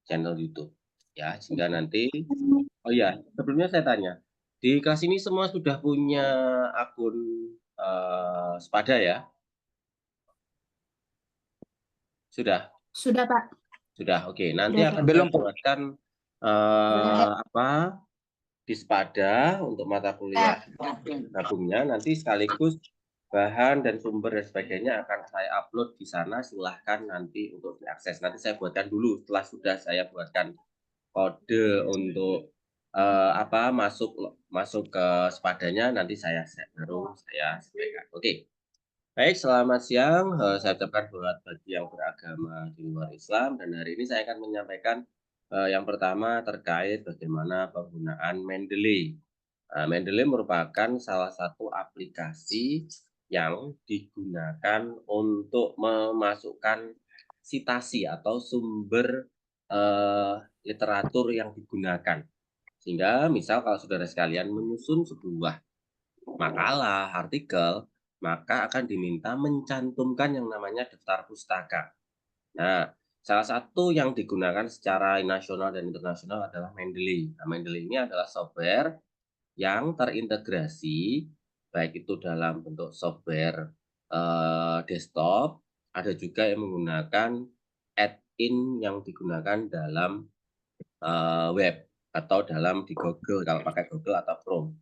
channel YouTube ya, sehingga nanti oh ya, sebelumnya saya tanya, di kelas ini semua sudah punya akun Spada ya? Sudah? Sudah, Pak. Sudah, oke. Nanti Sudah, akan Pak. saya Belum, Pak. buatkan di Spada untuk mata kuliah gabungnya, nanti sekaligus bahan dan sumber dan sebagainya akan saya upload di sana, silahkan nanti untuk diakses. Nanti saya buatkan dulu, setelah sudah saya buatkan kode untuk masuk ke Spadanya, nanti baru saya sampaikan. Oke. Baik, selamat siang. Saya ucapkan buat bagi yang beragama di luar Islam, dan hari ini saya akan menyampaikan yang pertama terkait bagaimana penggunaan Mendeley. Mendeley merupakan salah satu aplikasi yang digunakan untuk memasukkan citasi atau sumber literatur yang digunakan. Sehingga misal kalau saudara sekalian menyusun sebuah makalah, artikel, maka akan diminta mencantumkan yang namanya daftar pustaka. Nah, salah satu yang digunakan secara nasional dan internasional adalah Mendeley. Nah, Mendeley ini adalah software yang terintegrasi, baik itu dalam bentuk software desktop, ada juga yang menggunakan add-in yang digunakan dalam web atau di Google, kalau pakai Google atau Chrome.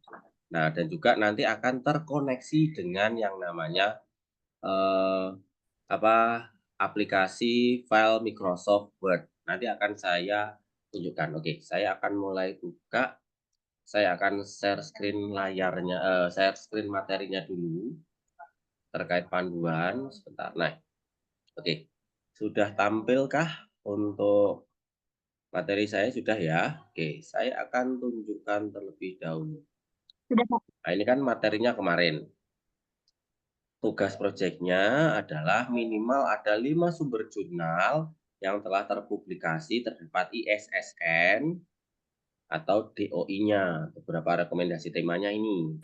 Nah, dan juga nanti akan terkoneksi dengan yang namanya aplikasi file Microsoft Word. Nanti akan saya tunjukkan. Oke, saya akan mulai buka. Saya akan share screen share screen materinya dulu terkait panduan. Sebentar. Nah, oke. Sudah tampilkah untuk materi saya? Sudah ya? Oke, saya akan tunjukkan terlebih dahulu. Sudah, Pak. Nah, ini kan materinya kemarin. Tugas proyeknya adalah minimal ada 5 sumber jurnal yang telah terpublikasi terdapat ISSN atau DOI-nya. Beberapa rekomendasi temanya ini.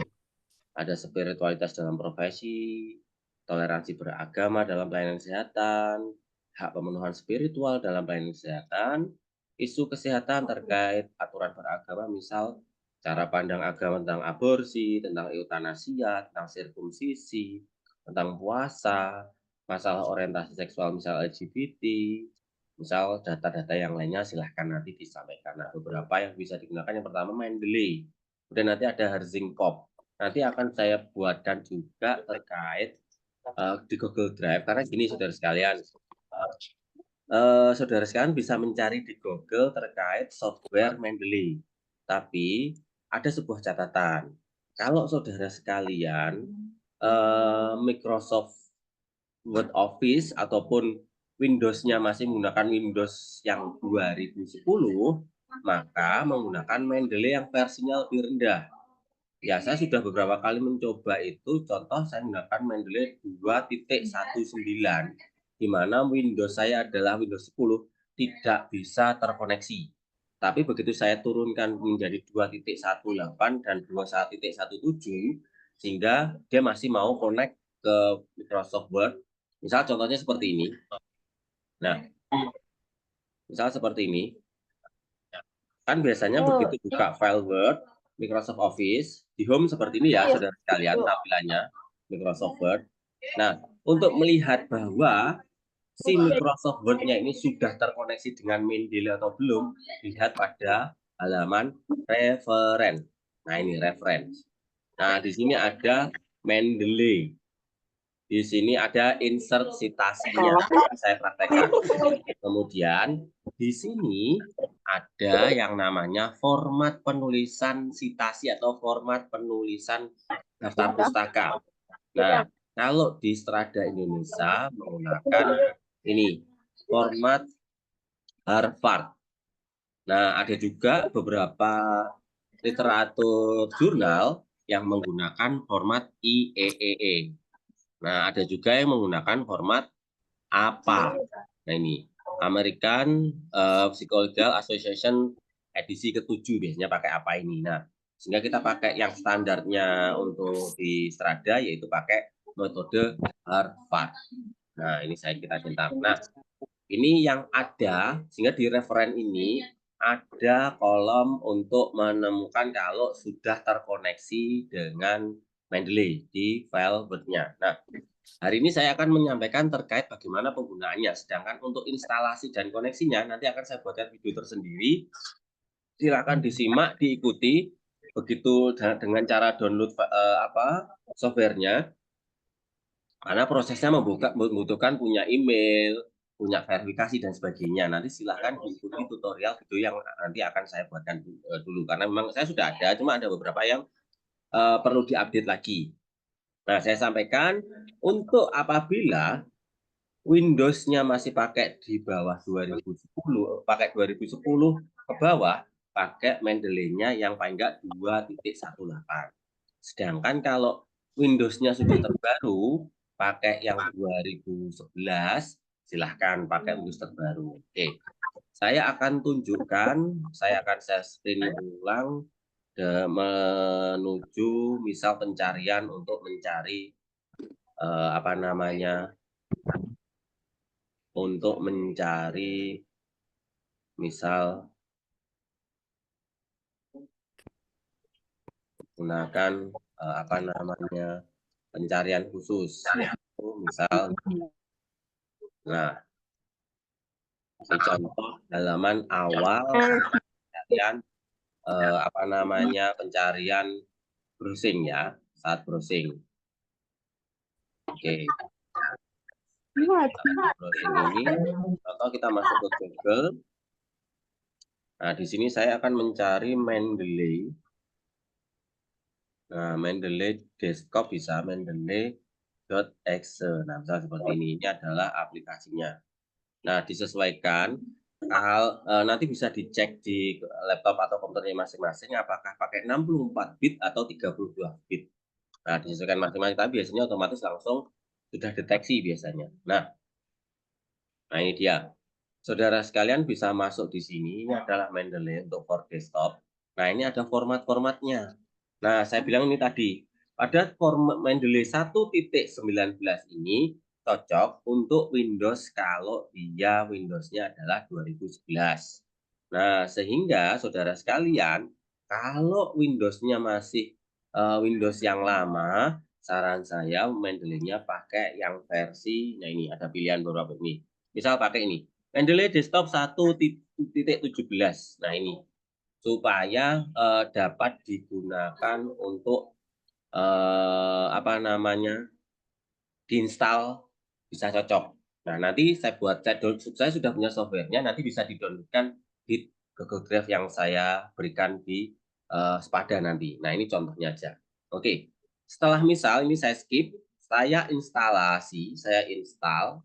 Ada spiritualitas dalam profesi, toleransi beragama dalam pelayanan kesehatan, hak pemenuhan spiritual dalam pelayanan kesehatan, isu kesehatan terkait aturan beragama, misal cara pandang agama tentang aborsi, tentang eutanasia, tentang sirkumsisi, tentang puasa, masalah orientasi seksual misal LGBT, misal data-data yang lainnya silahkan nanti disampaikan. Nah, beberapa yang bisa digunakan yang pertama Mendeley, kemudian nanti ada Herzinkoff. Nanti akan saya buatkan juga terkait di Google Drive, karena gini saudara sekalian, saudara sekalian bisa mencari di Google terkait software Mendeley. Tapi ada sebuah catatan, kalau saudara sekalian Microsoft Word Office ataupun Windows-nya masih menggunakan Windows yang 2010, maka menggunakan Mendeley yang versinya lebih rendah. Ya, saya sudah beberapa kali mencoba itu, contoh saya menggunakan Mendeley 2.19, di mana Windows saya adalah Windows 10, tidak bisa terkoneksi. Tapi begitu saya turunkan menjadi 2.18 dan 21.17, sehingga dia masih mau connect ke Microsoft Word. Misal contohnya seperti ini. Nah, misal seperti ini. Kan biasanya begitu buka file Word, Microsoft Office, di home seperti ini ya, saudara sekalian, tampilannya Microsoft Word. Nah, untuk melihat bahwa si Microsoft Word-nya ini sudah terkoneksi dengan Mendeley atau belum, lihat pada halaman referen. Nah, ini reference. Nah, di sini ada Mendeley. Di sini ada insert citasinya, saya praktekkan. Kemudian di sini ada yang namanya format penulisan citasi atau format penulisan daftar pustaka. Nah, kalau di Strada Indonesia menggunakan ini format Harvard. Nah, ada juga beberapa literatur jurnal yang menggunakan format IEEE. Nah, ada juga yang menggunakan format APA. Nah, ini American Psychological Association edisi ke-7 biasanya pakai apa ini. Nah, sehingga kita pakai yang standarnya untuk di Strada, yaitu pakai metode Harvard. Nah, ini kita centang. Nah, Ini yang ada, sehingga di referen ini ada kolom untuk menemukan kalau sudah terkoneksi dengan Mendeley di file Word-nya. Nah, hari ini saya akan menyampaikan terkait bagaimana penggunaannya, sedangkan untuk instalasi dan koneksinya nanti akan saya buatkan video tersendiri. Silakan disimak, diikuti, begitu dengan cara download software-nya. Karena prosesnya membutuhkan punya email, punya verifikasi dan sebagainya. Nanti silahkan diikuti tutorial video yang nanti akan saya buatkan dulu. Karena memang saya sudah ada, cuma ada beberapa yang perlu diupdate lagi. Nah, saya sampaikan untuk apabila Windows-nya masih pakai di bawah 2010, pakai 2010 ke bawah, pakai Mendeley-nya yang paling enggak 2.18. Sedangkan kalau Windows-nya sudah terbaru, pakai yang 2011, silahkan pakai Windows terbaru. Oke, saya akan tunjukkan, saya akan screen ulang menuju misal pencarian untuk mencari apa namanya, untuk mencari misal menggunakan apa namanya, pencarian khusus, yaitu misal, nah, ini contoh halaman awal pencarian apa namanya, pencarian browsing ya, saat browsing. Oke. Browsing ini, atau kita masuk ke Google. Nah, di sini saya akan mencari Mendeley. Nah, Mendeley desktop bisa mendeley.exe. Nah, misal seperti ini. Ini adalah aplikasinya. Nah, disesuaikan. Nanti bisa dicek di laptop atau komputernya masing-masing apakah pakai 64 bit atau 32 bit. Nah, disesuaikan masing-masing, tapi biasanya otomatis langsung sudah deteksi biasanya. Nah, ini dia. Saudara sekalian bisa masuk di sini, ini adalah Mendeley untuk for desktop. Nah, ini ada format-formatnya. Nah, saya bilang ini tadi, pada format Mendeley 1.19 ini cocok untuk Windows kalau dia Windows-nya adalah 2011. Nah, sehingga saudara sekalian, kalau Windows-nya masih Windows yang lama, saran saya Mendeley-nya pakai yang versi, nah ini ada pilihan beberapa ini. Misal pakai ini, Mendeley Desktop 1.17. Nah ini, supaya dapat digunakan untuk apa namanya, diinstal bisa cocok. Nah, nanti saya sudah punya softwarenya, nanti bisa di-download-kan di Google Drive yang saya berikan di Sepada nanti. Nah, ini contohnya aja. Oke, setelah misal ini saya skip, saya install.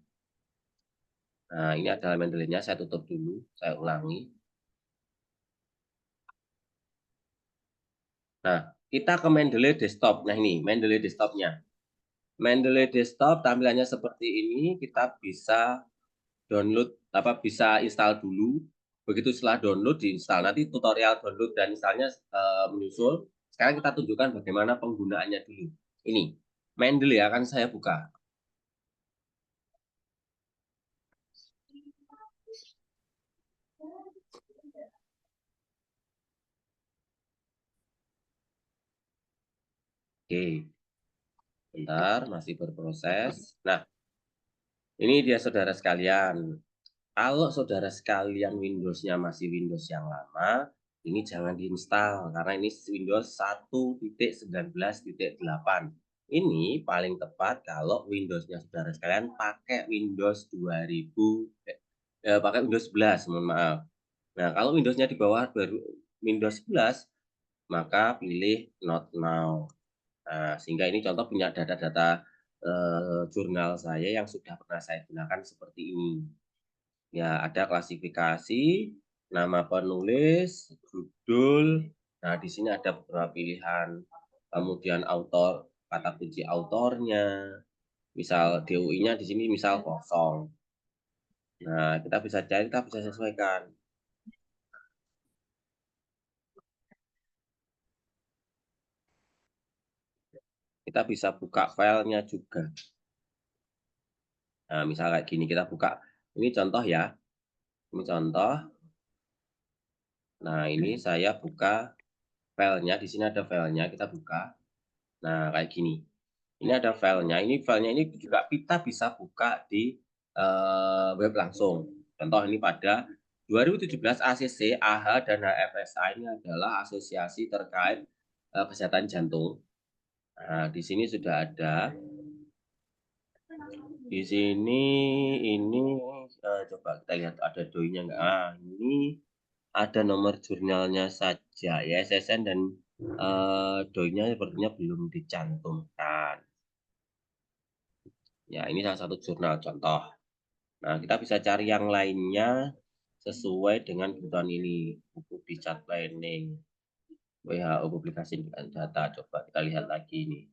Nah, ini adalah Mendeley-nya, saya tutup dulu, saya ulangi. Nah, kita ke Mendeley Desktop. Nah, ini Mendeley Desktop-nya. Mendeley Desktop tampilannya seperti ini, kita bisa download, bisa install dulu. Begitu setelah download, diinstal. Nanti tutorial download dan installnya menyusul. Sekarang kita tunjukkan bagaimana penggunaannya dulu. Ini, Mendeley akan saya buka. Oke, bentar, masih berproses. Nah, ini dia saudara sekalian. Kalau saudara sekalian Windows-nya masih Windows yang lama, ini jangan diinstal karena ini Windows 1.19.8. Ini paling tepat kalau Windows-nya saudara sekalian pakai Windows 11, mohon maaf. Nah, kalau Windows-nya di bawah Windows 11, maka pilih Not Now. Nah, sehingga ini contoh punya data-data jurnal saya yang sudah pernah saya gunakan seperti ini. Ya, ada klasifikasi, nama penulis, judul. Nah, di sini ada beberapa pilihan. Kemudian autor, kata kunci autornya. Misal DOI-nya di sini misal kosong. Nah, kita bisa cari, kita bisa sesuaikan. Kita bisa buka filenya juga. Nah, misal kayak gini, kita buka Ini contoh ya, ini contoh. Nah, ini saya buka filenya, di sini ada filenya, kita buka. Nah, kayak gini. Ini ada filenya, ini juga kita bisa buka di, web langsung. Contoh ini pada 2017 ACC, AHA, dan HFSA ini adalah asosiasi terkait, kesehatan jantung. Nah, di sini sudah ada. Di sini ini, coba kita lihat ada doi-nya nggak? Ah, ini ada nomor jurnalnya saja ya, SSN dan, doi-nya sepertinya belum dicantumkan. Ya, ini salah satu jurnal contoh. Nah, kita bisa cari yang lainnya sesuai dengan kebutuhan ini. Buku di chart planning, WHO publikasi dengan data. Coba kita lihat lagi ini.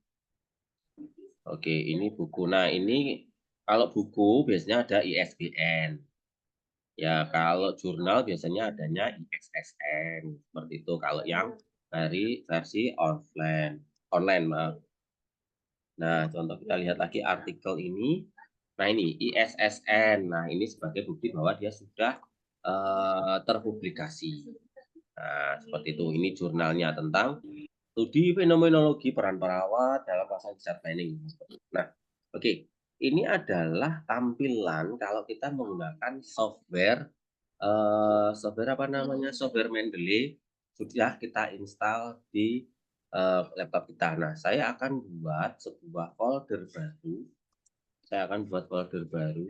Oke, ini buku. Nah, ini kalau buku biasanya ada ISBN. Ya, kalau jurnal biasanya adanya ISSN. Seperti itu kalau yang dari versi offline, online, maaf. Nah, contoh kita lihat lagi artikel ini. Nah, ini ISSN. Nah, ini sebagai bukti bahwa dia sudah, terpublikasi. Nah, seperti itu. Ini jurnalnya tentang studi fenomenologi peran perawat dalam pelaksanaan discharge planning. Nah, oke. Ini adalah tampilan kalau kita menggunakan software, software apa namanya, software Mendeley sudah kita install di, laptop kita. Nah, saya akan buat sebuah folder baru. Saya akan buat folder baru.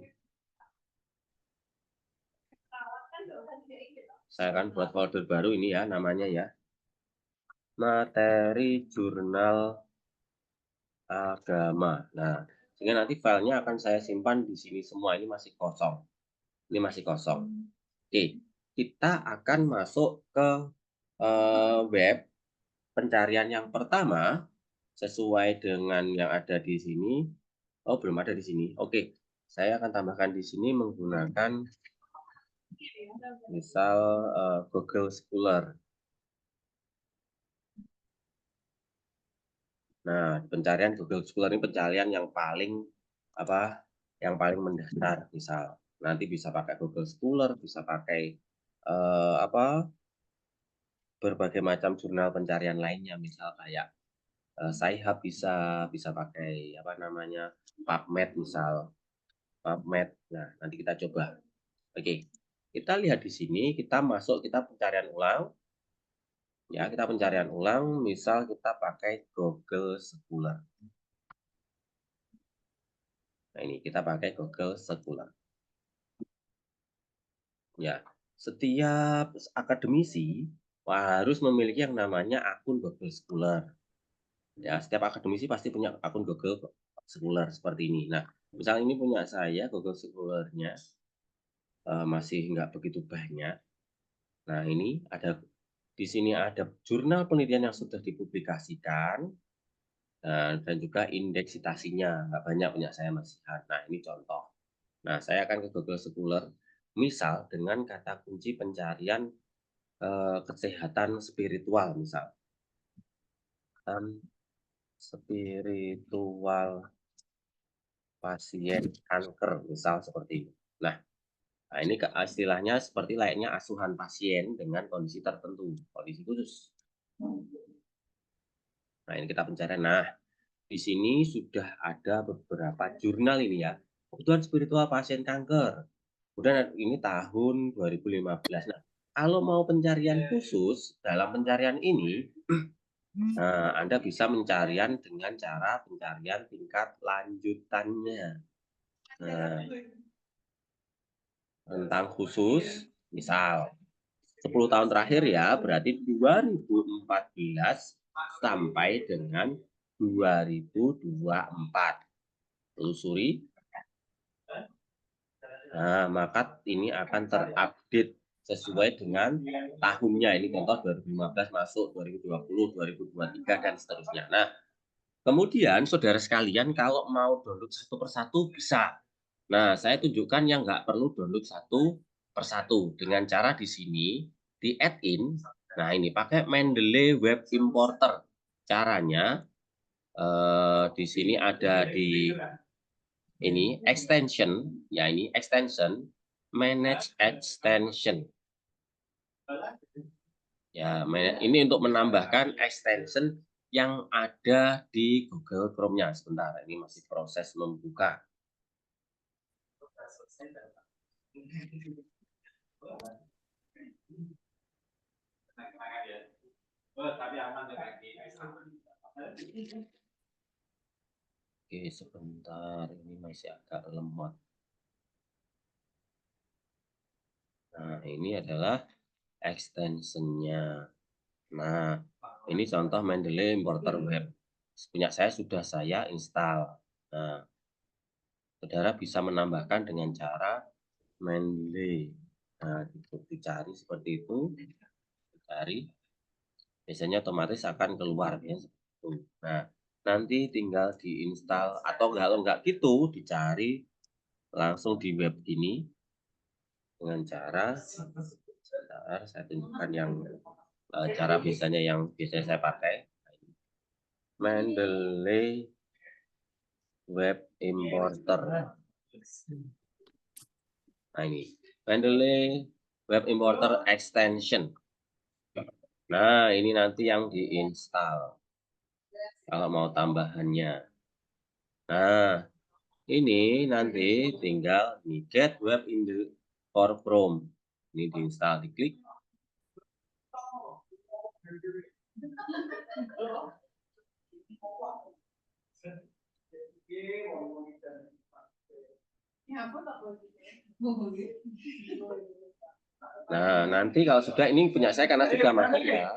Saya akan buat folder baru ini ya, namanya ya. Materi jurnal agama. Nah, sehingga nanti filenya akan saya simpan di sini semua. Ini masih kosong. Ini masih kosong. Oke, kita akan masuk ke, web pencarian yang pertama sesuai dengan yang ada di sini. Oh, belum ada di sini. Oke, saya akan tambahkan di sini menggunakan misal, Google Scholar. Nah, pencarian Google Scholar ini pencarian yang paling apa, yang paling mendasar misal. Nanti bisa pakai Google Scholar, bisa pakai, apa, berbagai macam jurnal pencarian lainnya, misal kayak, Sci-Hub bisa, bisa pakai apa namanya, PubMed misal, PubMed. Nah, nanti kita coba. Oke, kita lihat di sini, kita masuk, kita pencarian ulang, ya, kita pencarian ulang, misal kita pakai Google Scholar. Nah, ini kita pakai Google Scholar. Ya, setiap akademisi harus memiliki yang namanya akun Google Scholar. Ya, setiap akademisi pasti punya akun Google Scholar seperti ini. Nah, misal ini punya saya Google Scholar-nya, masih nggak begitu banyak. Nah, ini ada di sini ada jurnal penelitian yang sudah dipublikasikan, dan juga indeks citasinya, nggak banyak punya saya masih. Nah, ini contoh. Nah, saya akan ke Google Scholar, misal dengan kata kunci pencarian, kesehatan spiritual misal, spiritual pasien kanker misal seperti ini. Nah, ini istilahnya seperti layaknya asuhan pasien dengan kondisi tertentu, kondisi khusus. Nah, ini kita pencarian. Nah, di sini sudah ada beberapa jurnal ini ya. Kebutuhan spiritual pasien kanker. Kemudian ini tahun 2015. Nah, kalau mau pencarian khusus dalam pencarian ini, nah, Anda bisa pencarian dengan cara pencarian tingkat lanjutannya. Nah, tentang khusus, misal 10 tahun terakhir ya, berarti 2014 sampai dengan 2024. Telusuri. Nah, maka ini akan terupdate sesuai dengan tahunnya. Ini contoh 2015 masuk, 2020, 2023, dan seterusnya. Nah, kemudian saudara sekalian kalau mau download satu persatu bisa. Nah, saya tunjukkan yang nggak perlu download satu persatu dengan cara di sini di add-in. Nah, ini pakai Mendeley Web Importer. Caranya, di sini ada di ini extension, ya ini extension. manage extension. Ya, ini untuk menambahkan extension yang ada di Google Chrome-nya. Sebentar, ini masih proses membuka. Oke, sebentar, ini masih agak lemot. Nah, ini adalah extension-nya. Nah, ini contoh Mendeley Importer Web. Punya saya sudah saya install. Nah, saudara bisa menambahkan dengan cara Mendeley. Nah, dicari seperti itu, dicari, biasanya otomatis akan keluar ya. Nah, nanti tinggal diinstal atau kalau nggak gitu, dicari langsung di web ini dengan cara, sebentar, saya tunjukkan yang cara biasanya yang biasanya saya pakai. Mendeley Web Importer. Nah ini, Mendeley Web Importer Extension. Nah ini nanti yang diinstal. Kalau mau tambahannya. Nah ini nanti tinggal di Get Web in the for Chrome. Ini diinstal, diklik. Nah, nanti kalau sudah ini punya saya karena sudah mati ya.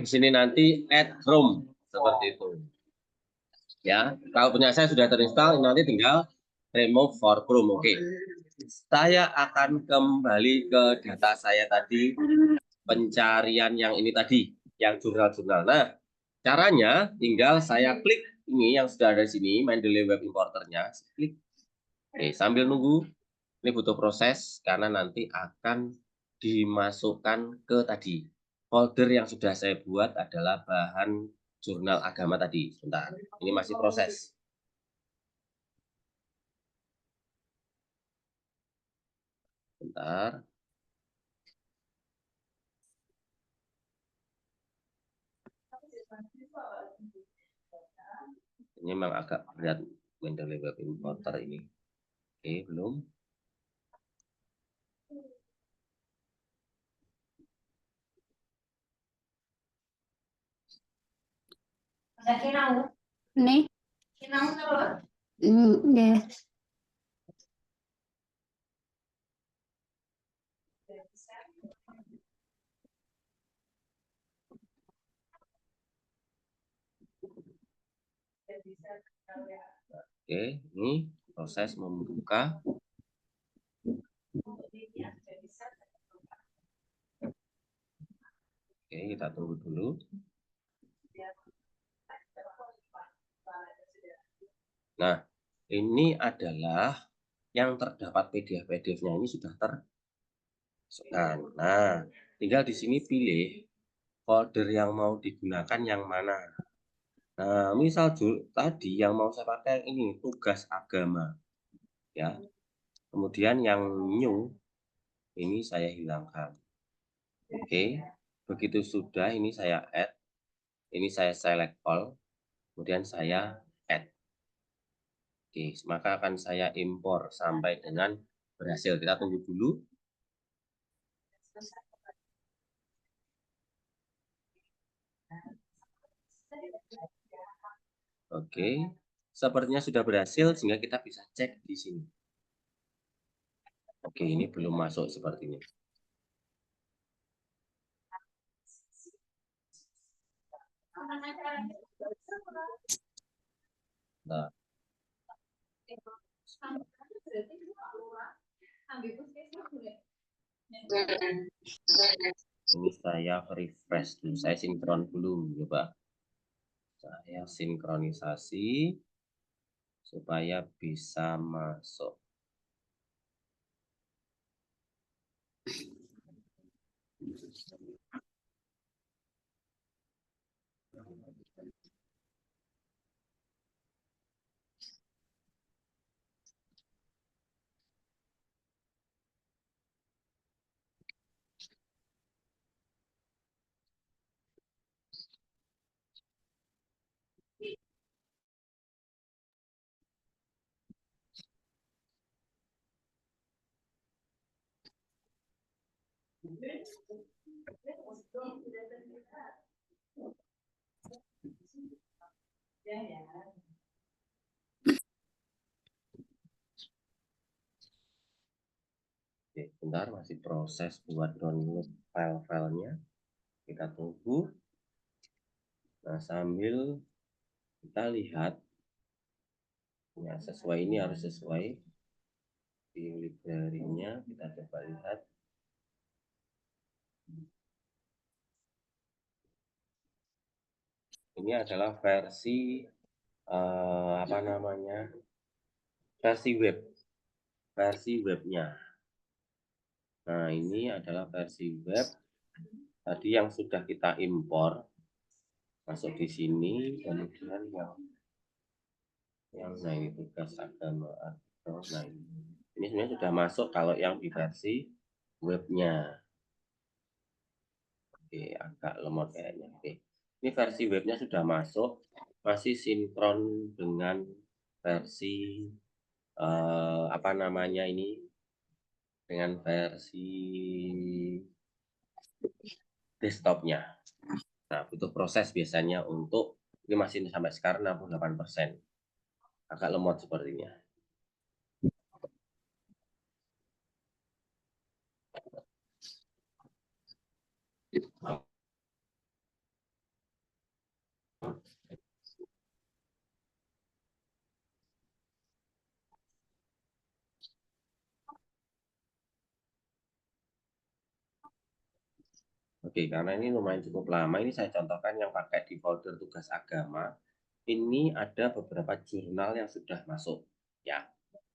Di sini nanti add Chrome seperti itu. Ya, kalau punya saya sudah terinstall, nanti tinggal remove for Chrome. Oke. Saya akan kembali ke data saya tadi, pencarian yang ini tadi, yang jurnal-jurnal. Nah, caranya tinggal saya klik ini yang sudah ada di sini, Mendeley Web Importer-nya. Klik. Oke, sambil nunggu, ini butuh proses karena nanti akan dimasukkan ke tadi. Folder yang sudah saya buat adalah bahan jurnal agama tadi. Sebentar, ini masih proses. Bentar. Ini memang agak berat Mendeley Web Importer ini. Oke, belum. Nih. Yes. Oke, ini proses membuka. Oke, kita tunggu dulu. Nah, ini adalah yang terdapat PDF-PDF-nya ini sudah termasukkan. Nah, tinggal di sini pilih folder yang mau digunakan yang mana. Nah, misal tadi yang mau saya pakai ini tugas agama. Ya. Kemudian yang new ini saya hilangkan. Oke. Begitu sudah ini saya add. Ini saya select all. Kemudian saya add. Oke, maka akan saya impor sampai dengan berhasil. Kita tunggu dulu. Oke, sepertinya sudah berhasil sehingga kita bisa cek di sini. Oke, ini belum masuk sepertinya. Nah, ini saya refresh dulu, saya sinkron dulu, coba. Saya sinkronisasi supaya bisa masuk. Oke, bentar masih proses buat download file-filenya. Kita tunggu. Nah, sambil kita lihat, ya sesuai, ini harus sesuai di library-nya. Kita coba lihat. Ini adalah versi apa namanya, versi webnya. Nah, ini adalah versi web tadi yang sudah kita impor masuk di sini. Kemudian yang nah ini tugas agama atau nah ini sebenarnya sudah masuk kalau yang di versi webnya. Oke, agak lemot kayaknya. Oke, ini versi webnya sudah masuk, masih sinkron dengan versi apa namanya ini, dengan versi desktopnya. Nah, butuh proses biasanya untuk ini masih sampai sekarang 68%. Agak lemot sepertinya. Oke, karena ini lumayan cukup lama, ini saya contohkan yang pakai di folder tugas agama. Ini ada beberapa jurnal yang sudah masuk. Ya,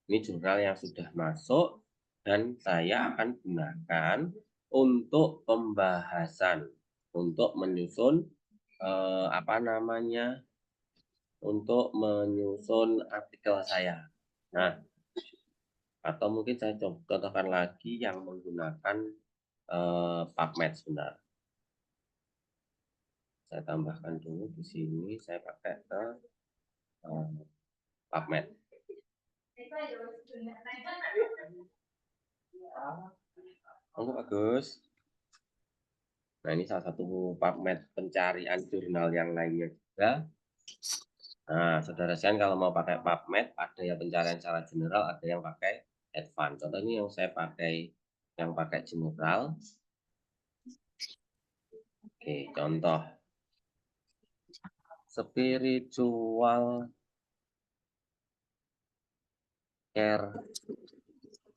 ini jurnal yang sudah masuk dan saya akan gunakan untuk pembahasan, untuk menyusun apa namanya, untuk menyusun artikel saya. Nah, atau mungkin saya contohkan lagi yang menggunakan PubMed sebentar. Saya tambahkan dulu di sini, saya pakai ke PubMed. Oh, bagus. Nah, ini salah satu PubMed pencarian jurnal yang lainnya juga. Nah, saudara sekalian kalau mau pakai PubMed, ada yang pencarian secara general, ada yang pakai advance. Contoh ini yang saya pakai, yang pakai general. Oke, contoh spiritual care,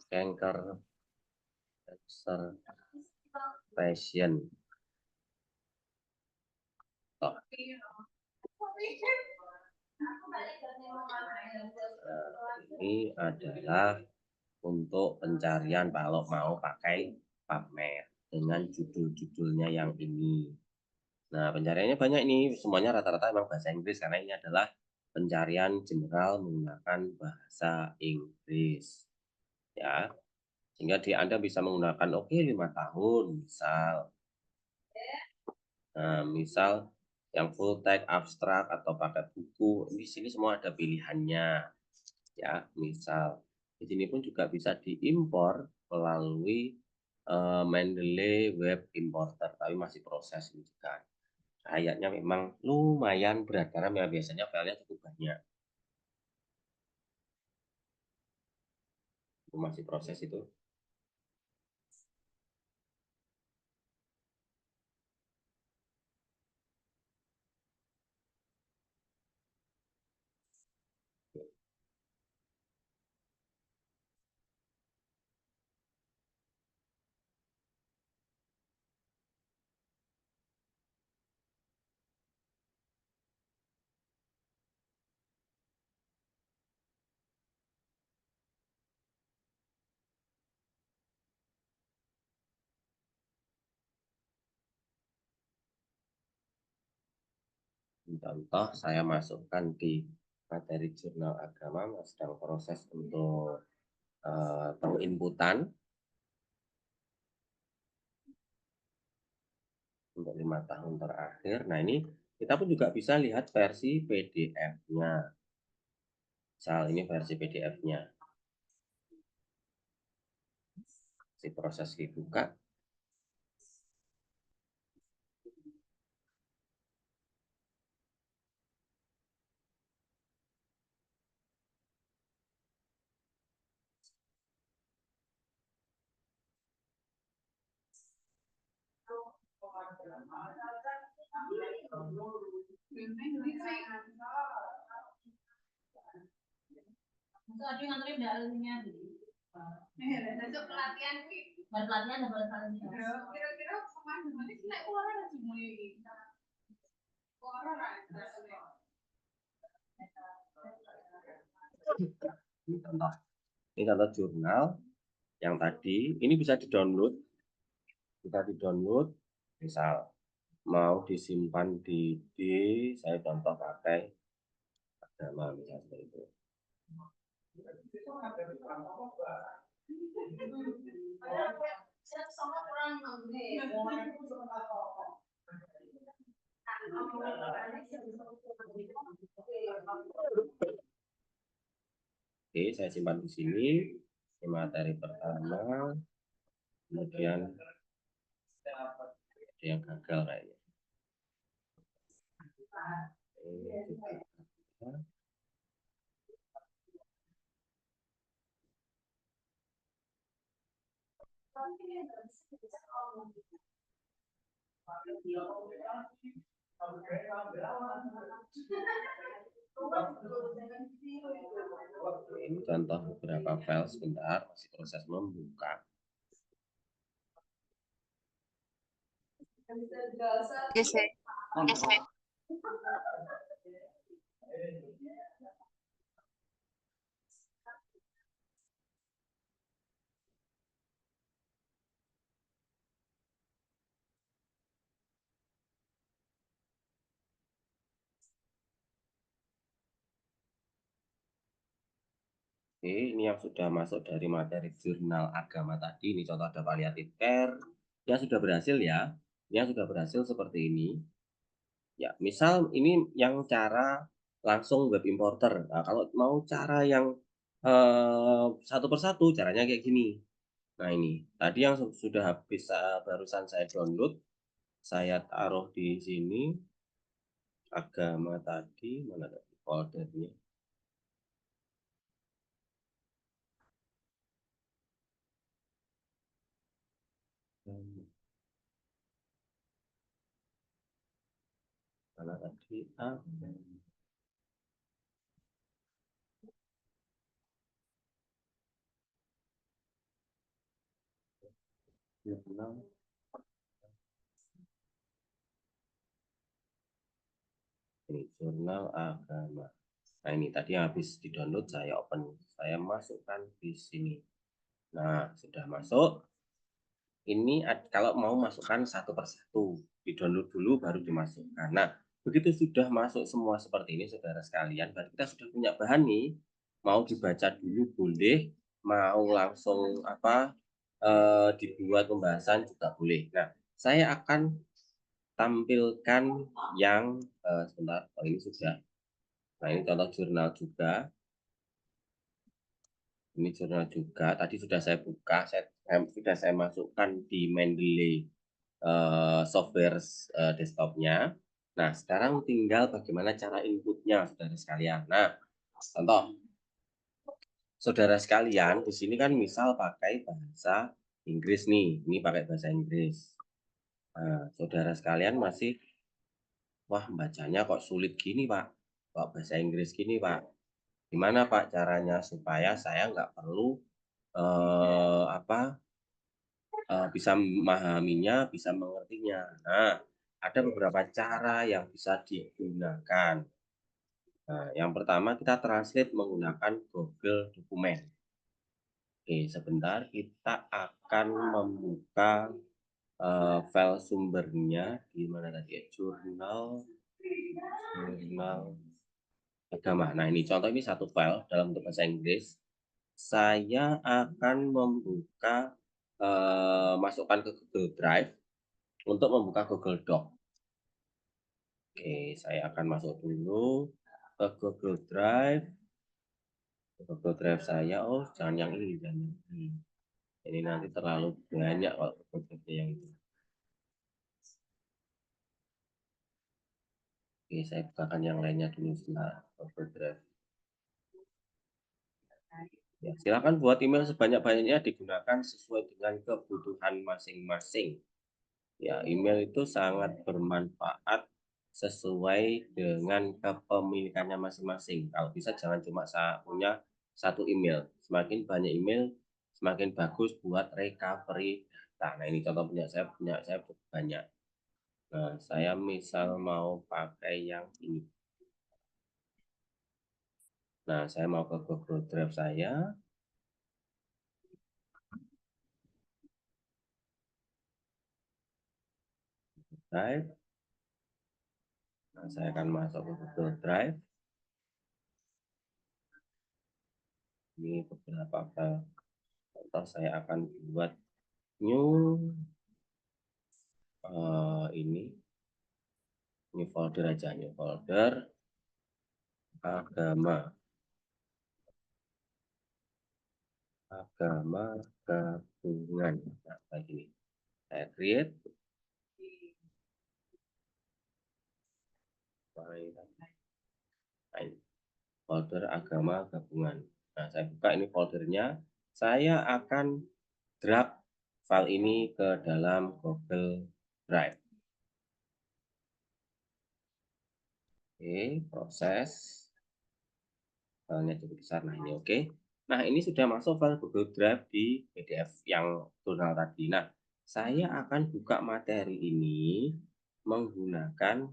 cancer, passion. Oh. Ini adalah untuk pencarian kalau mau pakai PubMed dengan judul-judulnya yang ini. Nah, pencariannya banyak ini, semuanya rata-rata memang bahasa Inggris karena ini adalah pencarian general menggunakan bahasa Inggris. Ya, sehingga Anda bisa menggunakan 5 tahun misal. Nah, misal yang full text, abstrak atau pakai buku, di sini semua ada pilihannya. Ya, misal di sini pun juga bisa diimpor melalui Mendeley Web Importer, tapi masih proses ini juga. Kayaknya memang lumayan berat karena biasanya filenya cukup banyak. Itu masih proses itu. Contoh saya masukkan di materi jurnal agama, sedang proses untuk penginputan untuk 5 tahun terakhir. Nah, ini kita pun juga bisa lihat versi PDF-nya. Misal ini versi PDF-nya. Si proses dibuka. Ini contoh jurnal yang tadi, ini bisa di-download, misal mau disimpan di saya contoh pakai agama misalnya seperti itu. Oke, saya simpan di sini. Ini materi pertama, kemudian ada yang gagal kayaknya. Ini juga ada. Ini contoh beberapa file, sebentar masih proses membuka. Yes, sir. Oke, ini yang sudah masuk dari materi jurnal agama tadi. Ini contoh ada palliative care. Yang sudah berhasil ya. Yang sudah berhasil seperti ini. Ya, misal ini yang cara langsung web importer. Nah, kalau mau cara yang satu persatu, caranya kayak gini. Nah, ini tadi yang sudah bisa barusan saya download, saya taruh di sini. Agama tadi, mana tadi foldernya? Mana tadi? Jurnal. Ini jurnal agama. Nah, ini tadi habis di-download, saya open, saya masukkan di sini. Nah, sudah masuk. Ini kalau mau masukkan satu persatu, di-download dulu baru dimasukkan. Nah, begitu sudah masuk semua seperti ini, saudara sekalian, berarti kita sudah punya bahan nih. Mau dibaca dulu boleh, mau langsung dibuat pembahasan juga boleh. Nah, saya akan tampilkan yang sebentar, oh ini sudah. Nah, ini contoh jurnal juga. Ini jurnal juga. Tadi sudah saya buka, sudah saya masukkan di Mendeley software desktopnya. Nah, sekarang tinggal bagaimana cara inputnya, saudara sekalian. Nah, contoh, saudara sekalian, di sini kan misal pakai bahasa Inggris nih, ini pakai bahasa Inggris. Nah, saudara sekalian masih, wah bacanya kok sulit gini Pak, kok bahasa Inggris gini Pak. Gimana Pak caranya supaya saya nggak perlu bisa memahaminya, bisa mengertinya. Nah, ada beberapa cara yang bisa digunakan. Nah, yang pertama kita translate menggunakan Google Dokumen. Oke, sebentar kita akan membuka file sumbernya di mana tadi ya? Jurnal agama. Nah, ini contoh, ini satu file dalam bentuk bahasa Inggris. Saya akan membuka masukkan ke Google Drive untuk membuka Google Doc. Oke, saya akan masuk dulu ke Google Drive. Google Drive saya, oh jangan yang ini, jangan yang ini. Ini nanti terlalu banyak kalau Google Drive yang itu. Oke, saya bukakan yang lainnya dulu setelah Google Drive. Ya, silakan buat email sebanyak-banyaknya, digunakan sesuai dengan kebutuhan masing-masing. Ya, email itu sangat bermanfaat sesuai dengan kepemilikannya masing-masing. Kalau bisa jangan cuma punya satu email. Semakin banyak email, semakin bagus buat recovery. Nah, ini contoh punya saya banyak. Nah, saya misal mau pakai yang ini. Nah, saya mau ke Google Drive saya. Drive. Nah, saya akan masuk ke Google Drive. Ini beberapa file. Contoh saya akan buat new ini folder aja, new folder agama agama gabungan. Nah, kayak gini. Saya create folder agama gabungan. Nah, saya buka ini foldernya. Saya akan drag file ini ke dalam Google Drive. Oke, proses. Filenya cukup besar. Nah, ini oke. Nah, ini sudah masuk file Google Drive di PDF yang jurnal tadi. Nah, saya akan buka materi ini menggunakan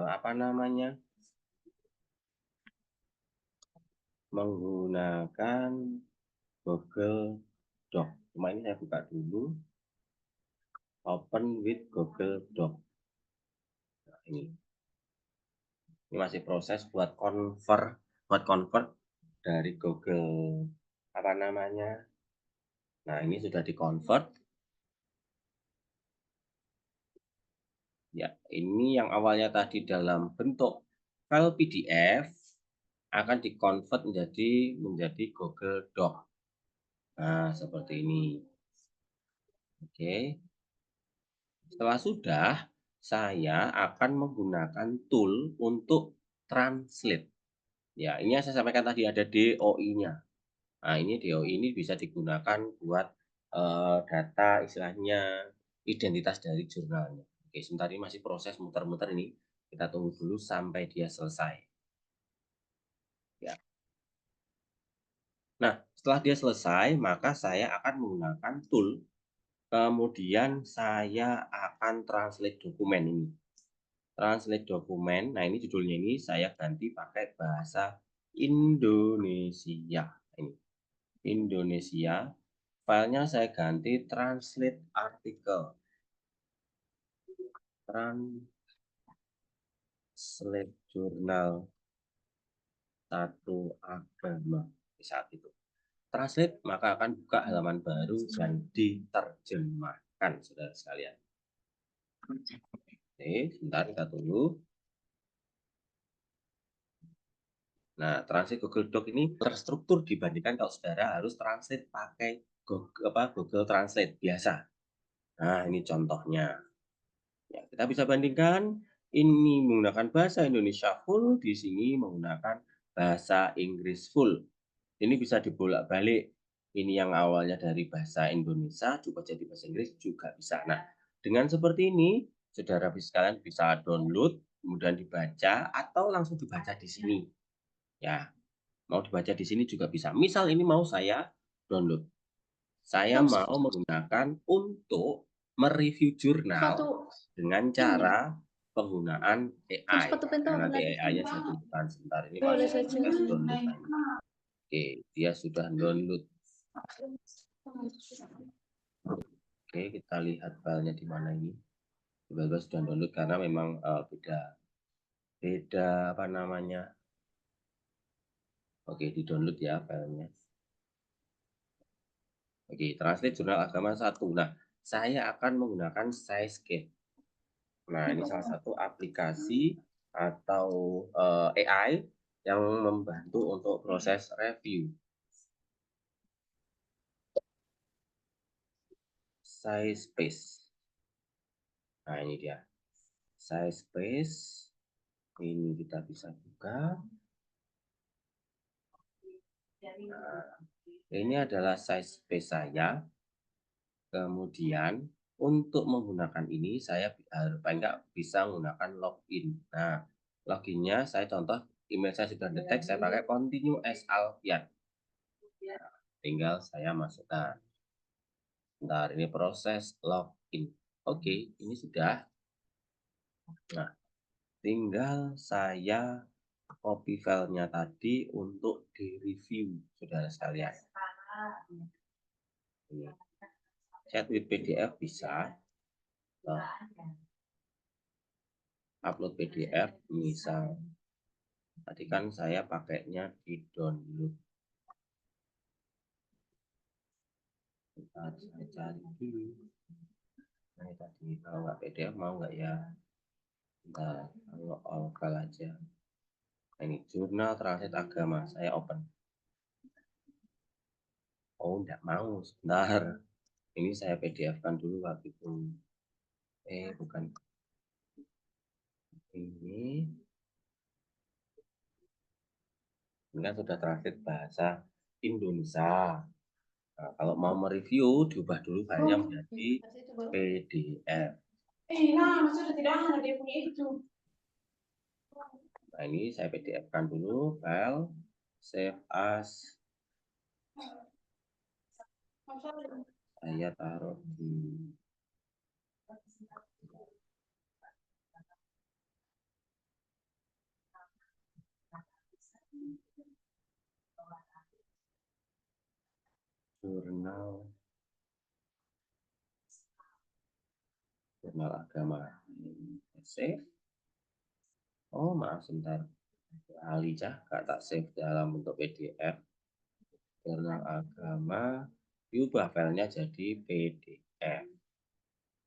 apa namanya? Menggunakan Google Doc. Cuma ini saya buka dulu. Open with Google Doc. Nah, ini masih proses buat convert dari Google apa namanya. Nah, ini sudah di-convert. Ya, ini yang awalnya tadi dalam bentuk file PDF akan di-convert menjadi Google Doc. Nah, seperti ini. Oke. Setelah sudah, saya akan menggunakan tool untuk translate. Ya, ini yang saya sampaikan tadi ada DOI-nya. Nah, ini DOI ini bisa digunakan buat data istilahnya identitas dari jurnalnya. Oke, sebentar ini masih proses muter-muter ini. Kita tunggu dulu sampai dia selesai. Ya. Nah, setelah dia selesai, maka saya akan menggunakan tool. Kemudian saya akan translate dokumen ini. Translate dokumen. Nah, ini judulnya ini saya ganti pakai bahasa Indonesia. Ini Indonesia. Filenya saya ganti translate artikel. Translate jurnal satu agama saat itu. Translate maka akan buka halaman baru dan diterjemahkan, saudara sekalian. Oke, sebentar kita tunggu. Nah, translate Google Doc ini terstruktur dibandingkan kalau saudara harus translate pakai Google Translate biasa. Nah, ini contohnya. Ya, kita bisa bandingkan ini menggunakan bahasa Indonesia full, di sini menggunakan bahasa Inggris full. Ini bisa dibolak-balik. Ini yang awalnya dari bahasa Indonesia coba jadi bahasa Inggris juga bisa. Nah, dengan seperti ini, saudara sekalian bisa download, kemudian dibaca atau langsung dibaca di sini. Ya, mau dibaca di sini juga bisa. Misal ini mau saya download. Saya mau menggunakan untuk mereview jurnal dengan cara penggunaan AI. Nah, nanti AI-nya saya tunjukkan sebentar ini masih proses download. Oke, dia sudah download. Oke, kita lihat filenya di mana ini. Tiba-tiba sudah download karena memang beda apa namanya. Oke, di-download ya filenya. Oke, translate jurnal agama 1. Nah, saya akan menggunakan SciScape. Nah, ini salah satu aplikasi atau AI yang membantu untuk proses review. SciSpace. Nah, ini dia. SciSpace. Ini kita bisa buka. Nah, ini adalah SciSpace saya. Kemudian untuk menggunakan ini saya paling nggak bisa menggunakan login. Nah, loginnya saya contoh email saya sudah detect, saya pakai continue as Alfian. Nah, tinggal saya masukkan. Bentar, ini proses login. Oke, ini sudah. Nah, tinggal saya copy filenya tadi untuk di-review, saudara sekalian. Ini. Chat with PDF bisa. Nah, upload PDF misal. Tadi kan saya pakainya di download. Bentar, saya cari dulu. Nah, tadi kalau nggak PDF mau nggak ya? Bentar, kalau all file aja. Nah, ini jurnal transit agama, saya open. Oh, enggak mau, sebentar. Ini saya PDF-kan dulu waktu itu. Bukan. Ini kan sudah transit bahasa Indonesia. Nah, kalau mau mereview, diubah dulu filenya menjadi PDF. Maksudnya tidak ada dia punya itu. Nah, ini saya PDF-kan dulu, file, save as. Saya taruh di jurnal agama. Save. Oh, maaf sebentar. Alijah gak tak save dalam bentuk PDF. Jurnal agama diubah filenya jadi PDF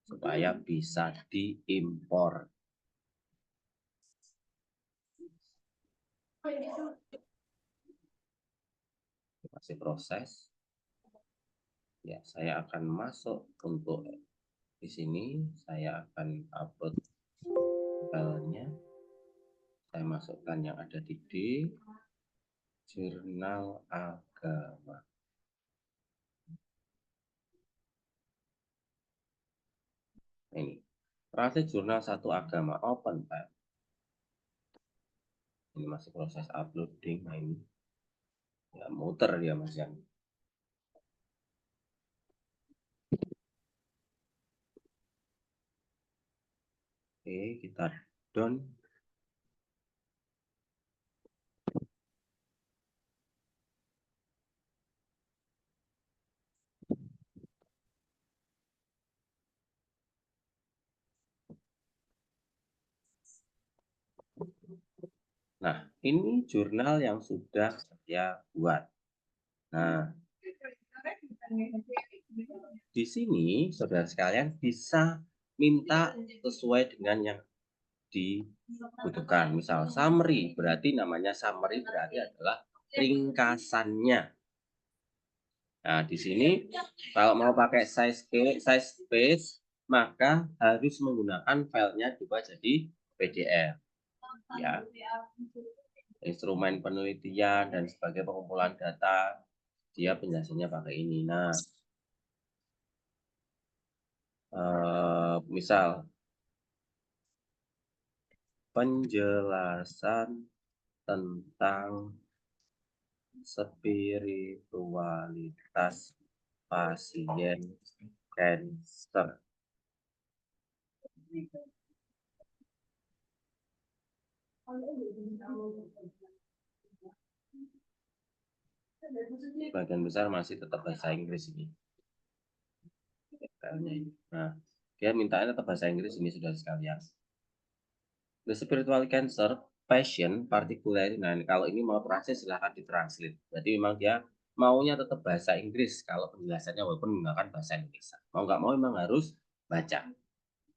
supaya bisa diimpor. Masih proses. Ya, saya akan masuk untuk di sini. Saya akan upload filenya. Saya masukkan yang ada di D, jurnal agama. Ini transit jurnal satu agama open file. Ini masih proses uploading. Nah, ini ya muter dia Mas Yan. Oke, kita down. Nah, ini jurnal yang sudah saya buat. Nah, di sini saudara sekalian bisa minta sesuai dengan yang dibutuhkan. Misal summary, berarti namanya summary berarti adalah ringkasannya. Nah, di sini kalau mau pakai size space, maka harus menggunakan filenya juga jadi PDF. Ya, instrumen penelitian dan sebagai pengumpulan data, dia penjelasannya pakai ini. Nah, misal penjelasan tentang spiritualitas pasien cancer. Bagian besar masih tetap bahasa Inggris ini. Nah, dia mintanya tetap bahasa Inggris ini sudah sekalian. The spiritual cancer patient particularly. Nah, kalau ini mau translate silahkan ditranslate. Jadi memang dia maunya tetap bahasa Inggris kalau penjelasannya walaupun menggunakan bahasa Indonesia. Mau nggak mau memang harus baca.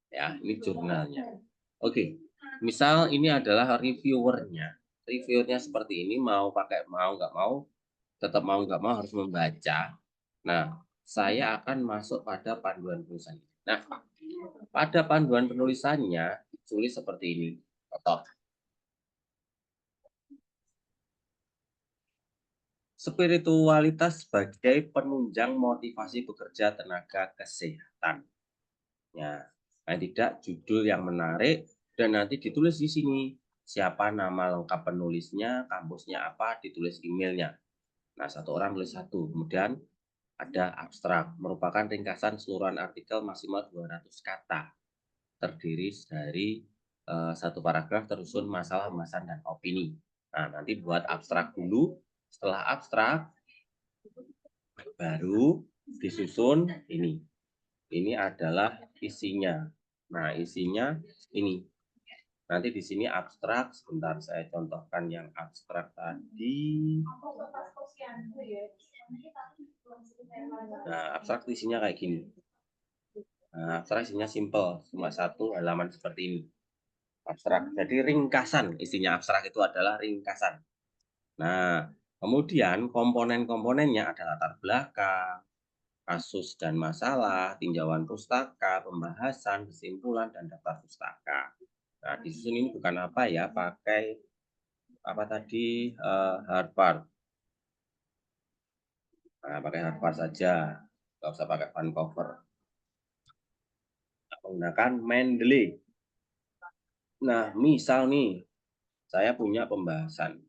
Ya, ini jurnalnya. Oke, misal ini adalah reviewernya. Reviewernya seperti ini, mau pakai mau nggak mau, tetap mau nggak mau harus membaca. Nah, saya akan masuk pada panduan penulisan. Nah, pada panduan penulisannya ditulis seperti ini. Contoh. Spiritualitas sebagai penunjang motivasi bekerja tenaga kesehatan. Ya, paling tidak judul yang menarik dan nanti ditulis di sini siapa nama lengkap penulisnya, kampusnya apa, ditulis emailnya. Nah, satu orang tulis satu. Kemudian ada abstrak, merupakan ringkasan keseluruhan artikel maksimal 200 kata. Terdiri dari satu paragraf tersusun masalah, pembahasan, dan opini. Nah, nanti buat abstrak dulu. Setelah abstrak, baru disusun ini. Ini adalah isinya. Nah, isinya ini. Nanti di sini abstrak. Sebentar saya contohkan yang abstrak tadi. Nah, abstrak isinya kayak gini. Nah, abstrak isinya simple, cuma satu halaman seperti ini. Abstrak. Jadi ringkasan, isinya abstrak itu adalah ringkasan. Nah, kemudian komponen-komponennya ada latar belakang, kasus dan masalah, tinjauan pustaka, pembahasan, kesimpulan, dan daftar pustaka. Nah, disusun ini bukan apa ya, pakai apa tadi, Harvard. Nah, pakai Harvard saja, nggak usah pakai Vancouver. Menggunakan Mendeley. Nah, misal nih, saya punya pembahasan,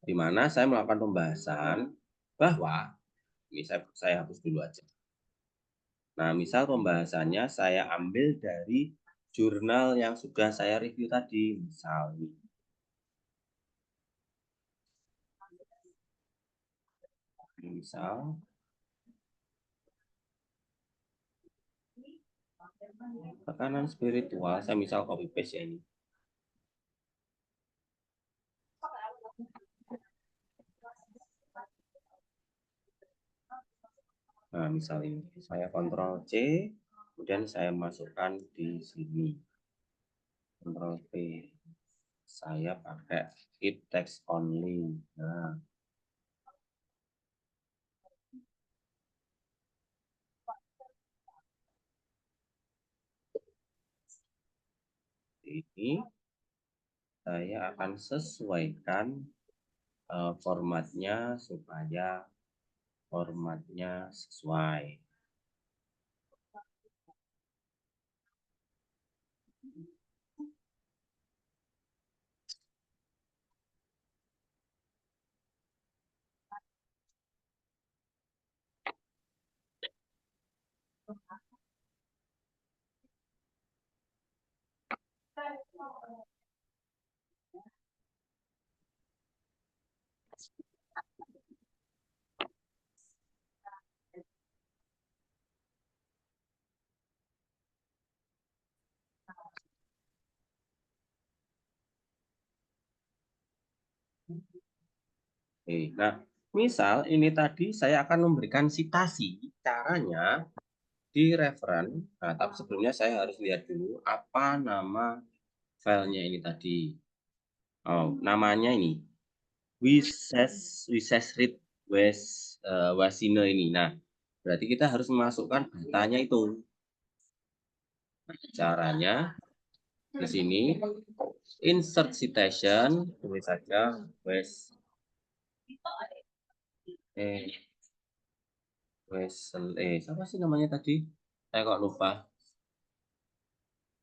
di mana saya melakukan pembahasan bahwa, ini saya hapus dulu aja. Nah, misal pembahasannya saya ambil dari jurnal yang sudah saya review tadi, misal tekanan spiritual, saya misal copy paste ya ini. Nah, misal ini saya Ctrl C, kemudian saya masukkan di sini. Ctrl V. Saya pakai keep text only. Nah, ini saya akan sesuaikan formatnya supaya formatnya sesuai. Oke, nah, misal ini tadi saya akan memberikan citasi, caranya di referen. Nah, tapi sebelumnya saya harus lihat dulu apa nama filenya ini tadi. Oh, namanya ini Wisesrit Wasine ini. Nah, berarti kita harus memasukkan datanya itu. Nah, caranya di sini insert citation, tulis saja Wes siapa sih namanya tadi? Saya kok lupa.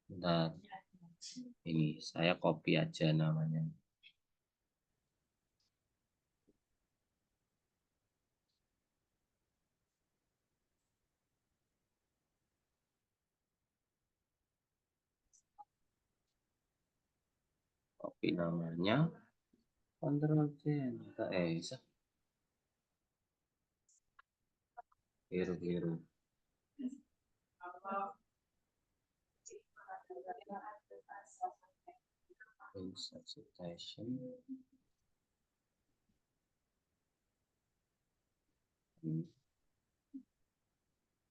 Bentar. Ini saya copy aja namanya. Copy namanya. Ctrl C. Biru-biru. Insert citation.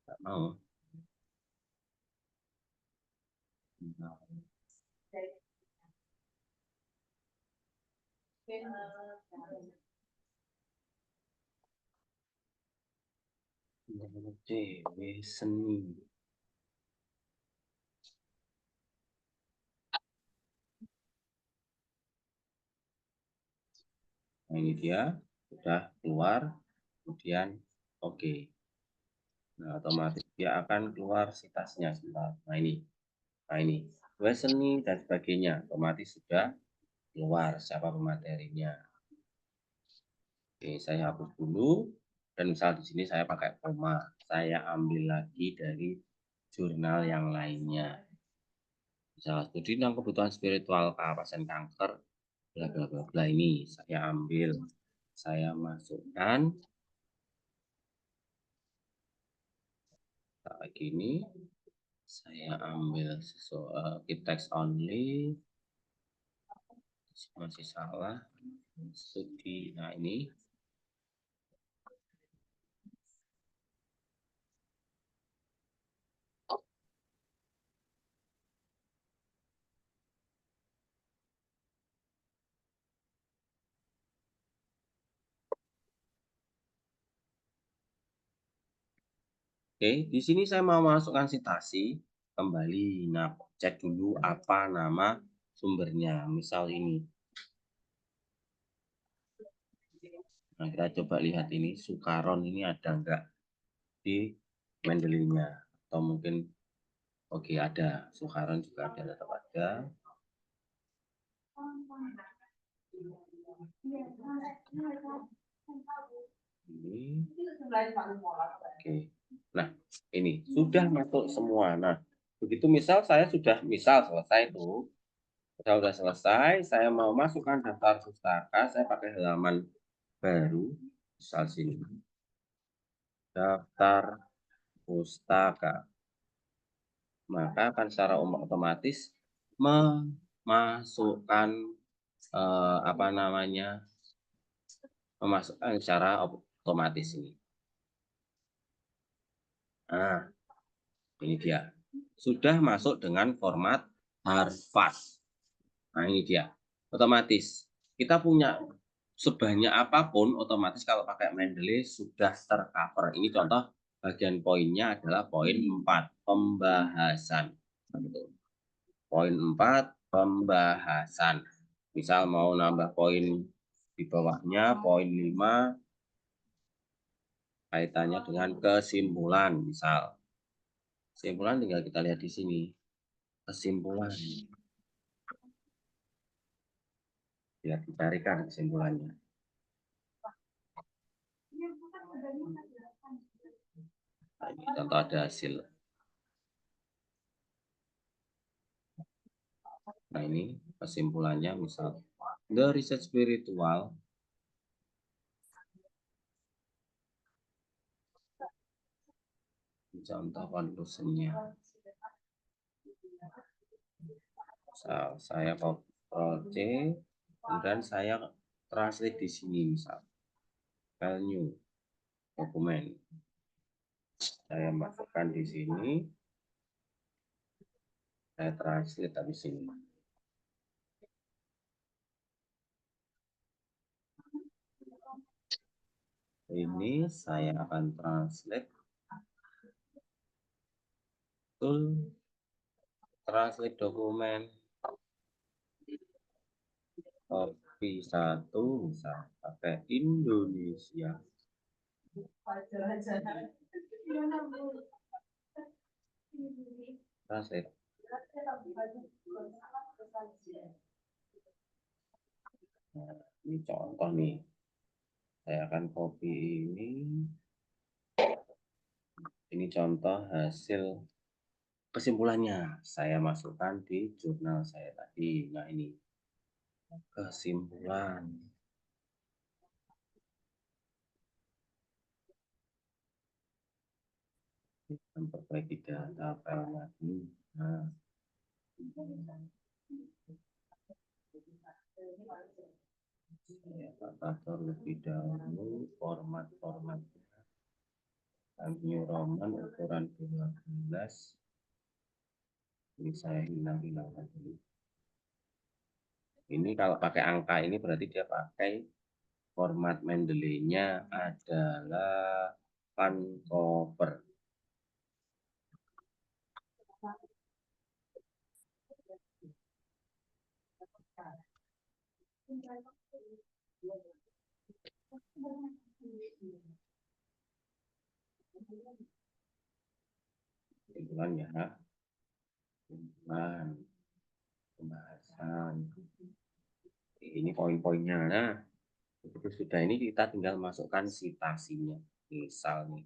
Nggak mau. Nah, Dewi Seni. Nah, ini dia sudah keluar. Kemudian oke. Nah, otomatis dia akan keluar sitasnya sebentar. Nah, ini questioning dan sebagainya, otomatis sudah keluar siapa pematerinya. Oke, saya hapus dulu. Dan misal di sini saya pakai koma, saya ambil lagi dari jurnal yang lainnya. Misal studi tentang kebutuhan spiritual pasien kanker, bla bla bla bla, ini saya ambil, saya masukkan kayak gini. Saya ambil keep text only, masih salah studi. Nah, ini oke, di sini saya mau masukkan citasi kembali. Nah, cek dulu apa nama sumbernya. Misal ini. Nah, kita coba lihat ini Sukaron ini ada enggak di Mendeley-nya, atau mungkin oke ada, Sukaron juga ada, tetap ada. Ini. Oke. Nah, ini sudah masuk semua. Nah, begitu misal saya sudah selesai tuh. Saya sudah selesai, saya mau masukkan daftar pustaka, saya pakai halaman baru, misal sini. Daftar pustaka. Maka akan secara otomatis memasukkan apa namanya? Memasukkan secara otomatis ini. Nah, ini dia. Sudah masuk dengan format Harvard. Nah, ini dia. Otomatis. Kita punya sebanyak apapun, otomatis kalau pakai Mendeley sudah tercover. Ini contoh bagian poinnya adalah poin 4, pembahasan. Poin 4, pembahasan. Misal mau nambah poin di bawahnya, poin 5, kaitannya dengan kesimpulan. Misal, kesimpulan tinggal kita lihat di sini. Kesimpulan. Ya, dicarikan kesimpulannya. Nah, ini contoh ada hasil. Nah, ini kesimpulannya misal. The research spiritual contoh konklusinya. Misal, saya Ctrl C, kemudian saya translate di sini misal. File new, dokumen. Saya masukkan di sini. Saya translate di sini. Ini saya akan translate. Translate dokumen. Copy 1 misal pakai Indonesia. Translate. Nah, ini contoh nih. Saya akan copy ini. Ini contoh hasil kesimpulannya. Saya masukkan di jurnal saya tadi. Nah, ini kesimpulan. Memperbaiki data file lagi. Nah, saya tata terlebih dahulu formatnya. New Roman ukuran 12. Ini saya hilang-hilangkan dulu. Ini kalau pakai angka ini berarti dia pakai format Mendeley-nya adalah Vancouver. kesimpulan ya, kesimpulan, pembahasan. Ini poin-poinnya. Nah, begitu sudah ini kita tinggal masukkan citasinya. Misal nih,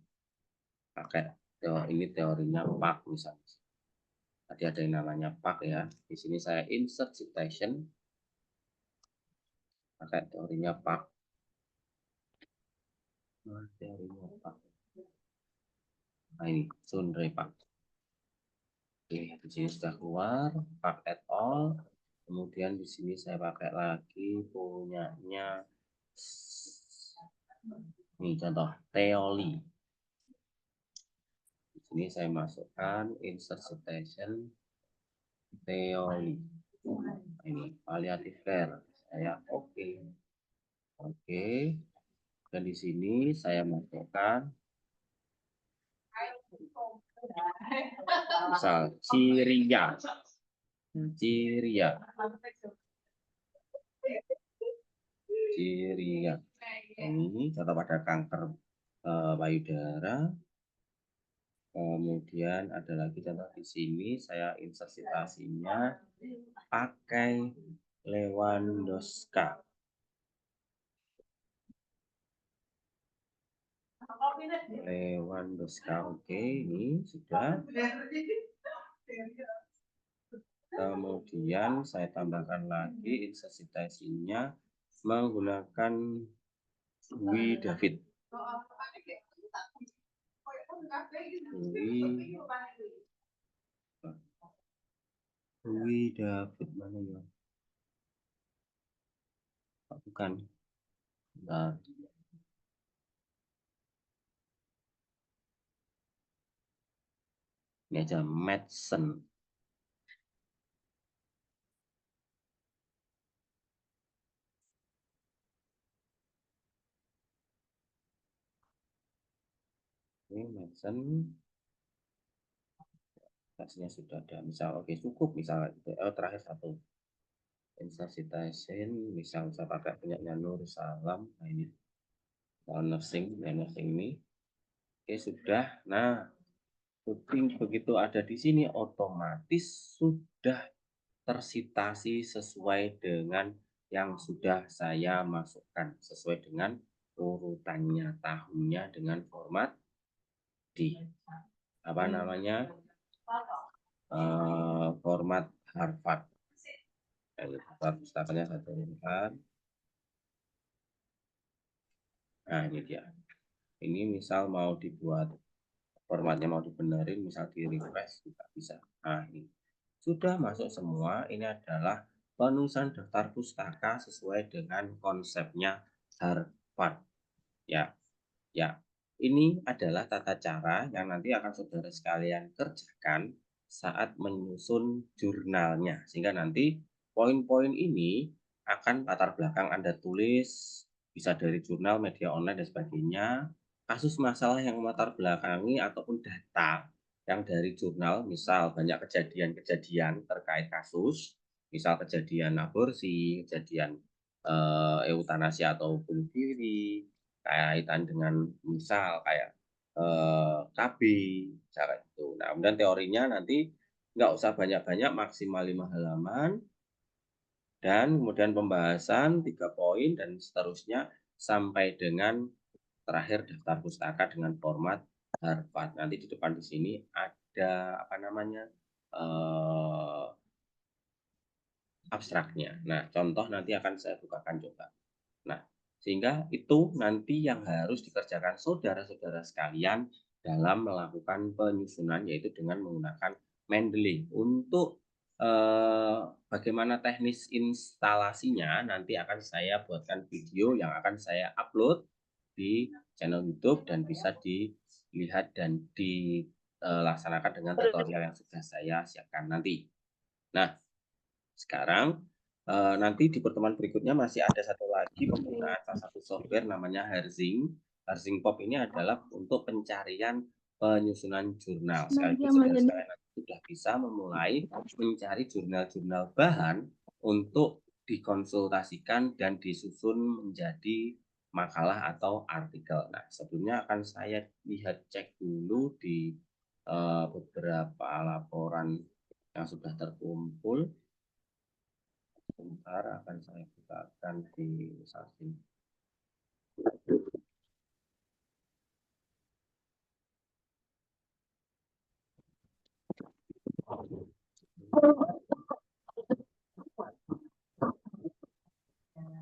pakai ini teorinya Pak misalnya. Tadi ada yang namanya Pak ya. Di sini saya insert citation pakai teorinya Pak. Nah, teorinya Pak. Nah ini Sundre Pak. Oke, di sini sudah keluar Pak et al. Kemudian di sini saya pakai lagi punyanya ini contoh teori. Di sini saya masukkan insert citation teori. Ini palliative care. Saya oke. Dan di sini saya masukkan misal ciria. Ini contoh pada kanker payudara. Kemudian ada lagi contoh di sini saya insert citasinya pakai Lewandowska. Oke, ini sudah. Kemudian saya tambahkan lagi insert citasinya menggunakan David. David mana ya? Bukan. Nah, ini aja Madsen. Ini Madsen. Tasnya sudah ada. Misal oke cukup misal terakhir satu. Insert citation misal saya pakai punya Nur Salam. Nah ini nursing ini. Oke sudah. Nah, begitu ada di sini otomatis sudah tersitasi sesuai dengan yang sudah saya masukkan sesuai dengan urutannya tahunnya dengan format di apa namanya format Harvard. Pustakanya saya turunkan. Nah ini dia. Ini misal mau dibuat formatnya mau dibenerin, misal di refresh juga bisa. Nah ini sudah masuk semua. Ini adalah penulisan daftar pustaka sesuai dengan konsepnya Harvard. Ya, ini adalah tata cara yang nanti akan saudara sekalian kerjakan saat menyusun jurnalnya. Sehingga nanti poin-poin ini akan latar belakang Anda tulis, bisa dari jurnal, media online, dan sebagainya. Kasus masalah yang latar belakangi ataupun data yang dari jurnal, misal banyak kejadian-kejadian terkait kasus, misal kejadian aborsi, kejadian eutanasi atau bunuh diri, kaitan dengan misal kayak KB, cara itu. Nah, kemudian teorinya nanti nggak usah banyak-banyak, maksimal 5 halaman, dan kemudian pembahasan 3 poin dan seterusnya sampai dengan terakhir daftar pustaka dengan format Harvard. Nanti di depan di sini ada apa namanya abstraknya. Nah, contoh nanti akan saya bukakan coba. Nah, sehingga itu nanti yang harus dikerjakan saudara-saudara sekalian dalam melakukan penyusunan, yaitu dengan menggunakan Mendeley. Untuk bagaimana teknis instalasinya nanti akan saya buatkan video yang akan saya upload di channel YouTube dan bisa dilihat dan dilaksanakan dengan tutorial yang sudah saya siapkan nanti. Nah, sekarang nanti di pertemuan berikutnya masih ada satu lagi penggunaan salah satu software namanya Harzing. Harzing Pop ini adalah untuk pencarian penyusunan jurnal. Sekaligus saudara-saudara sudah bisa memulai mencari jurnal-jurnal bahan untuk dikonsultasikan dan disusun menjadi makalah atau artikel. Nah, sebelumnya akan saya lihat cek dulu di beberapa laporan yang sudah terkumpul. Sebentar akan saya bukakan di sesi.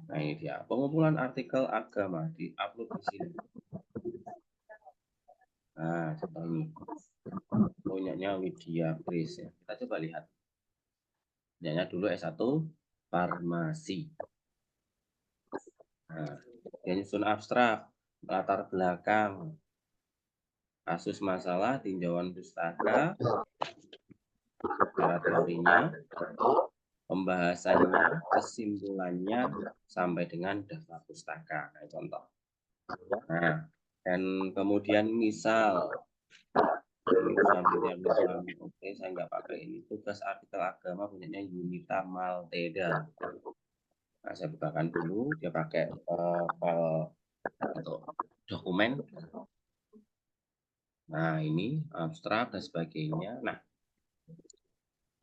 Nah, ini dia pengumpulan artikel agama di-upload di sini. Nah, contoh ini punyanya Widya Grace ya. Kita coba lihat. Punyanya dulu S1 farmasi. Nah, dia nyusun abstrak, latar belakang, kasus masalah, tinjauan pustaka, cara teorinya, pembahasannya, kesimpulannya, sampai dengan daftar pustaka. Nah, contoh. Nah, dan kemudian misal oke, saya nggak pakai ini. Tugas artikel agama punyanya Yunita Malteda. Nah, saya bukakan dulu. Dia pakai file untuk dokumen. Nah, ini abstrak dan sebagainya. Nah,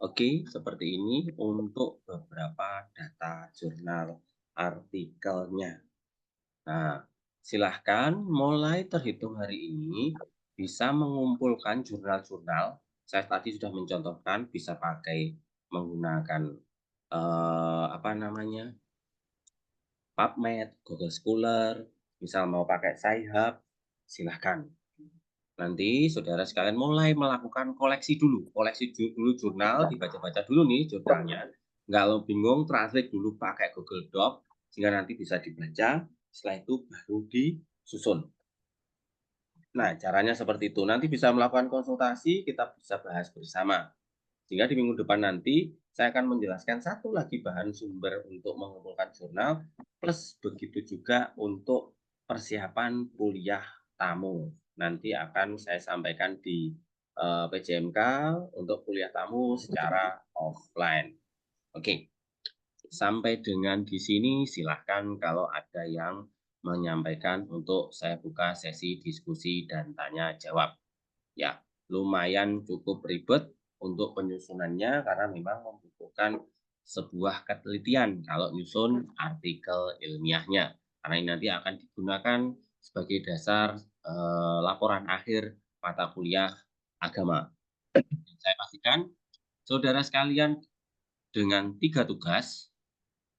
oke, seperti ini untuk beberapa data jurnal artikelnya. Nah, silahkan mulai terhitung hari ini bisa mengumpulkan jurnal-jurnal. Saya tadi sudah mencontohkan bisa pakai menggunakan apa namanya, PubMed, Google Scholar, misal mau pakai Sci-Hub, silahkan. Nanti saudara sekalian mulai melakukan koleksi dulu. Koleksi dulu jurnal, dibaca-baca dulu nih jurnalnya. Nggak lo bingung, translate dulu pakai Google Doc, sehingga nanti bisa dibaca. Setelah itu baru disusun. Nah, caranya seperti itu. Nanti bisa melakukan konsultasi, kita bisa bahas bersama. Sehingga di minggu depan nanti, saya akan menjelaskan satu lagi bahan sumber untuk mengumpulkan jurnal, plus begitu juga untuk persiapan kuliah tamu. Nanti akan saya sampaikan di PJMK untuk kuliah tamu secara offline. Oke, sampai dengan di sini silahkan kalau ada yang menyampaikan untuk saya buka sesi diskusi dan tanya jawab. Ya, lumayan cukup ribet untuk penyusunannya karena memang membutuhkan sebuah ketelitian kalau nyusun artikel ilmiahnya. Karena ini nanti akan digunakan sebagai dasar laporan akhir mata kuliah agama. Saya pastikan saudara sekalian dengan 3 tugas.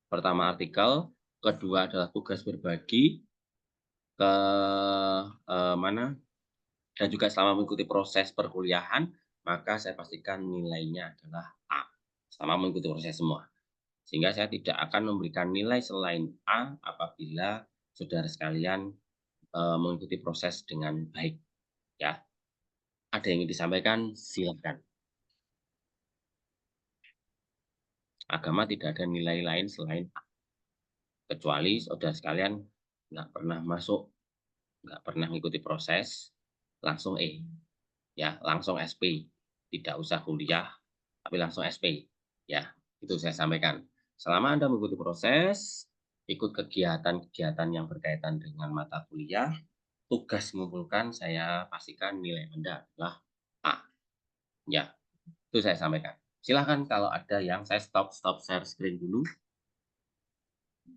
Pertama artikel, kedua adalah tugas berbagi ke mana dan juga selama mengikuti proses perkuliahan, maka saya pastikan nilainya adalah A, selama mengikuti proses semua. Sehingga saya tidak akan memberikan nilai selain A apabila saudara sekalian mengikuti proses dengan baik. Ya, ada yang ingin disampaikan, silakan. Agama tidak ada nilai lain selain A. Kecuali saudara sekalian nggak pernah masuk, nggak pernah mengikuti proses, langsung E. Ya, langsung SP. Tidak usah kuliah, tapi langsung SP. Ya, itu saya sampaikan. Selama Anda mengikuti proses, ikut kegiatan-kegiatan yang berkaitan dengan mata kuliah, tugas mengumpulkan, saya pastikan nilai Anda adalah A. Ya, itu saya sampaikan. Silahkan kalau ada yang saya stop share screen dulu.